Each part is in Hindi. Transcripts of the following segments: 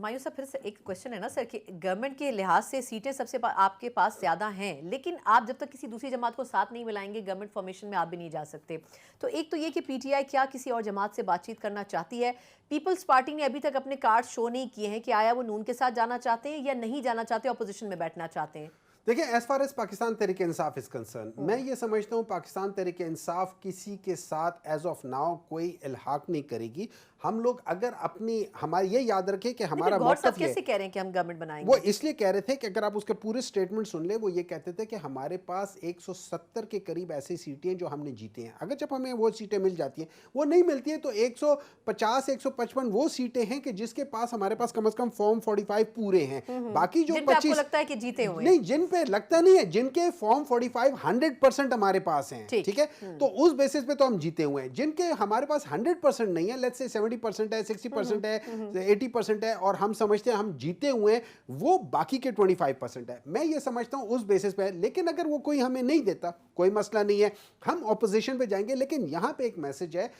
मायूसा फिर से एक क्वेश्चन है ना सर कि गवर्नमेंट के लिहाज से सीटें सबसे आपके पास ज़्यादा हैं, लेकिन आप जब तक किसी दूसरी जमात को साथ नहीं मिलाएंगे गवर्नमेंट फॉर्मेशन में आप भी नहीं जा सकते। तो एक तो ये कि पीटीआई क्या किसी और जमात से बातचीत करना चाहती है? पीपल्स पार्टी ने अभी तक अपने कार्ड शो नहीं किए हैं कि आया वो नून के साथ जाना चाहते हैं या नहीं जाना चाहते, अपोजिशन में बैठना चाहते हैं। देखिए, as far as Pakistan Tehreek Insaf is concerned, मैं ये समझता हूँ पाकिस्तान तहरीक इंसाफ किसी के साथ एज ऑफ नाउ कोई इल्हाक नहीं करेगी। हम लोग अगर अपनी हमारी ये याद रखें कि हमारा मकसद कैसे कह रहे हैं कि हम गवर्नमेंट बनाएंगे, वो इसलिए कह रहे थे कि अगर आप उसके पूरे स्टेटमेंट सुन ले, वो ये कहते थे कि हमारे पास 170 के करीब ऐसी सीटें हैं जो हमने जीते हैं। अगर जब हमें वो सीटें मिल जाती हैं, वो नहीं मिलती है तो 150 155 वो सीटें हैं कि जिसके पास हमारे पास कम से कम फॉर्म 45 पूरे हैं। बाकी जो 25 लगता है कि जीते हुए नहीं, जिन पे लगता नहीं है, जिनके फॉर्म 45 100% हमारे पास हैं, ठीक है, तो उस बेसिस पे तो हम जीते हुए हैं। जिनके हमारे पास 100% नहीं है, लेट्स से 70% है, 60% है, 80% है, और हम समझते हैं हम जीते हुए हैं, वो बाकी के 25% है। मैं ये समझता हूं उस बेसिस पे है। लेकिन अगर वो कोई हमें नहीं देता, कोई मसला नहीं है, हम ऑपोजिशन पे जाएंगे। लेकिन यहां पे एक मैसेज है,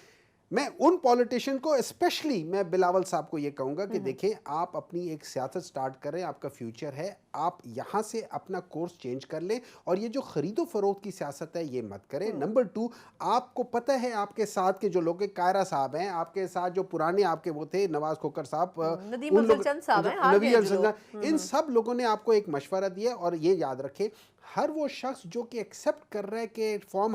मैं उन पॉलिटिशियन को, स्पेशली मैं बिलावल साहब को ये कहूंगा कि देखें, आप अपनी एक सियासत स्टार्ट करें, आपका फ्यूचर है, आप यहां से अपना कोर्स चेंज कर लें और ये जो खरीदो फरोख्त की सियासत है ये मत करें। नंबर 2, आपको पता है आपके साथ के जो लोग, कायरा साहब हैं, आपके साथ जो पुराने आपके वो थे, नवाज खोकर साहब, इन सब लोगों ने आपको एक मशवरा दिया। और ये याद रखें, हर वो शख्स जो कि एक्सेप्ट कर रहा है कि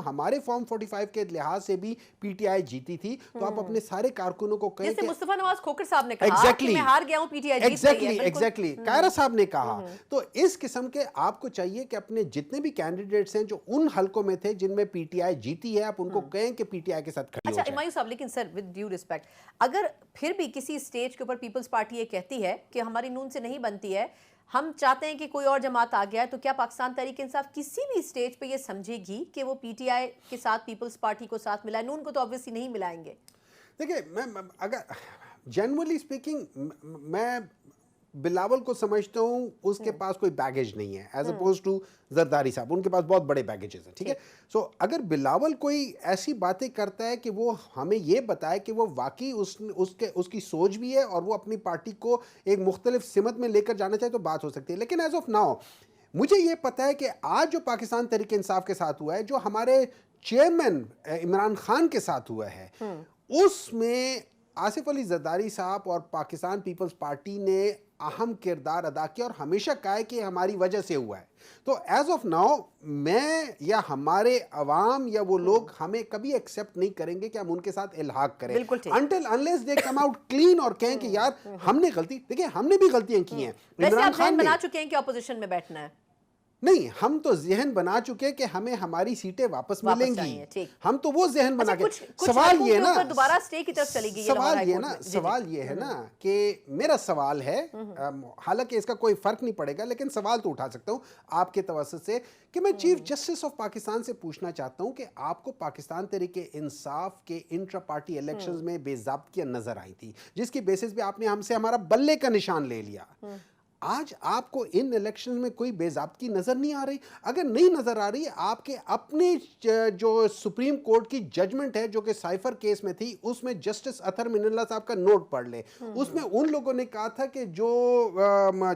हमारे फॉर्म 45 के लिहाज से भी पीटीआई जीती थी, तो आप अपने सारे कारकुनों को कहें, जैसे मुस्तफा नवाज खोकर साहब ने कहा कि मैं हार गया हूं, पीटीआई जीत गई है। एग्जैक्टली कायरा साहब ने कहा। तो इस किस्म के आपको चाहिए कि अपने जितने भी कैंडिडेट्स हैं जो उन हलकों में थे जिनमें पीटीआई जीती है, आप उनको कहें कि पीटीआई के साथ खड़ी हो जाए। अच्छा इमायू साहब, लेकिन सर विद ड्यू रिस्पेक्ट, अगर फिर भी किसी स्टेज के ऊपर पीपल्स पार्टी ये कहती है कि हमारी नून से नहीं बनती है, हम चाहते हैं कि कोई और जमात आ गया है, तो क्या पाकिस्तान तहरीक इंसाफ किसी भी स्टेज पे ये समझेगी कि वो पीटीआई के साथ पीपल्स पार्टी को साथ मिलाए? नून को तो ऑब्वियसली नहीं मिलाएंगे। देखिए, मैं अगर जनरली स्पीकिंग, मैं बिलावल को समझता हूं उसके पास कोई बैगेज नहीं है एज अपोज टू जरदारी साहब, उनके पास बहुत बड़े बैगेजेस हैं, ठीक है। सो अगर बिलावल कोई ऐसी बातें करता है कि वो हमें ये बताए कि वो वाकई उसकी सोच भी है और वो अपनी पार्टी को एक मुख्तलिफ सिमत में लेकर जाना चाहे, तो बात हो सकती है। लेकिन एज ऑफ नाउ मुझे ये पता है कि आज जो पाकिस्तान तहरीक इंसाफ के साथ हुआ है, जो हमारे चेयरमैन इमरान खान के साथ हुआ है, उसमें आसिफ अली जरदारी साहब और पाकिस्तान पीपल्स पार्टी ने अहम किरदार अदा किया और हमेशा कहा है कि हमारी वजह से हुआ है। तो एज ऑफ नाउ मैं या हमारे अवाम या वो लोग हमें कभी एक्सेप्ट नहीं करेंगे कि हम उनके साथ इल्हाक करें, until unless they come out clean और कहें कि यार हमने गलती, देखिए हमने भी गलतियां की हैं। इमरान खान बना चुके हैं कि अपोजिशन में बैठना है? नहीं, हम तो जहन बना चुके कि हमें हमारी सीटें वापस मिलेंगी। हम तो वो जहन बना के, सवाल ये ना, दोबारा स्टे की तरफ चली गई, सवाल ये है ना कि मेरा सवाल है, हालांकि इसका कोई फर्क नहीं पड़ेगा, लेकिन सवाल तो उठा सकता हूं आपके तवज्जुह से कि मैं चीफ जस्टिस ऑफ पाकिस्तान से पूछना चाहता हूं कि आपको पाकिस्तान तहरीक इंसाफ के इंट्रा पार्टी इलेक्शंस में बेज़ाब्तियां नजर आई थी, जिसकी बेसिस पे आपने हमसे हमारा बल्ले का निशान ले लिया। आज आपको इन इलेक्शन में कोई बेज़ाब्ती नजर नहीं आ रही? अगर नहीं नजर आ रही, आपके अपने जो सुप्रीम कोर्ट की जजमेंट है जो कि साइफर केस में थी, उसमें जस्टिस अतहर मिनल्ला साहब का नोट पढ़ ले। उसमें उन लोगों ने कहा था कि जो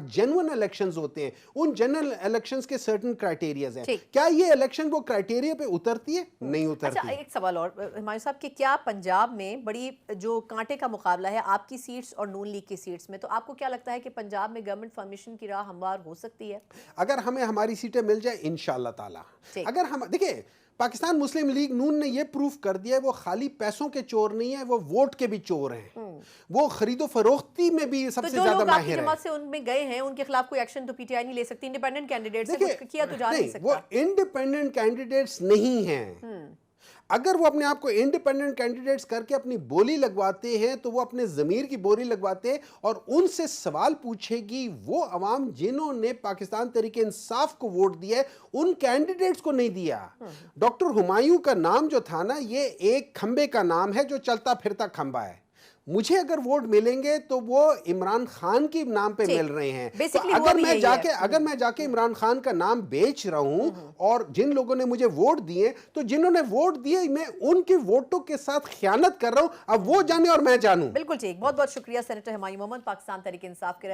जेन्युइन इलेक्शंस होते हैं, उन जेन्युइन इलेक्शंस के सर्टेन क्राइटेरियाज हैं। क्या ये इलेक्शन वो क्राइटेरिया पे उतरती है? नहीं उतरती। अच्छा, एक सवाल और हिमायू साहब, कि क्या पंजाब में बड़ी जो कांटे का मुकाबला है आपकी सीट्स और नून लीग की सीट्स में, तो आपको क्या लगता है कि पंजाब में गवर्नमेंट फॉर्मेशन की राह हमवार हो सकती है? अगर हमें हमारी सीटें मिल जाए इंशाअल्लाह ताला। अगर हम देखिए, पाकिस्तान मुस्लिम लीग नून ने यह प्रूफ कर दिया है वो खाली पैसों के चोर नहीं है, वो वोट के भी चोर हैं। वो खरीदो फरोख्ती में भी सबसे ज्यादा माहिर है। से उनमें गए हैं, उनके खिलाफ कोई एक्शन तो पीटीआई नहीं ले सकती। इंडिपेंडेंट कैंडिडेट से कुछ किया तो जा नहीं सकता। वो इंडिपेंडेंट कैंडिडेट्स नहीं हैं। अगर वो अपने आप को इंडिपेंडेंट कैंडिडेट्स करके अपनी बोली लगवाते हैं, तो वो अपने ज़मीर की बोली लगवाते हैं और उनसे सवाल पूछेगी वो अवाम जिन्होंने पाकिस्तान तहरीक इंसाफ को वोट दिया है, उन कैंडिडेट्स को नहीं दिया। डॉक्टर हुमायूं का नाम जो था ना, ये एक खंबे का नाम है जो चलता फिरता खंबा है। मुझे अगर वोट मिलेंगे तो वो इमरान खान के नाम पे ठीक। मिल रहे हैं। तो Basically हुआ अगर भी मैं यही जाके है। अगर मैं जाके इमरान खान का नाम बेच रहा हूं और जिन लोगों ने मुझे वोट दिए, तो जिन्होंने वोट दिए मैं उनके वोटों के साथ खयानत कर रहा हूं। अब वो जाने और मैं जानूं। बिल्कुल ठीक, बहुत बहुत शुक्रिया सेनेटर हुमायूं मोहम्मद, पाकिस्तान तहरीक इंसाफ के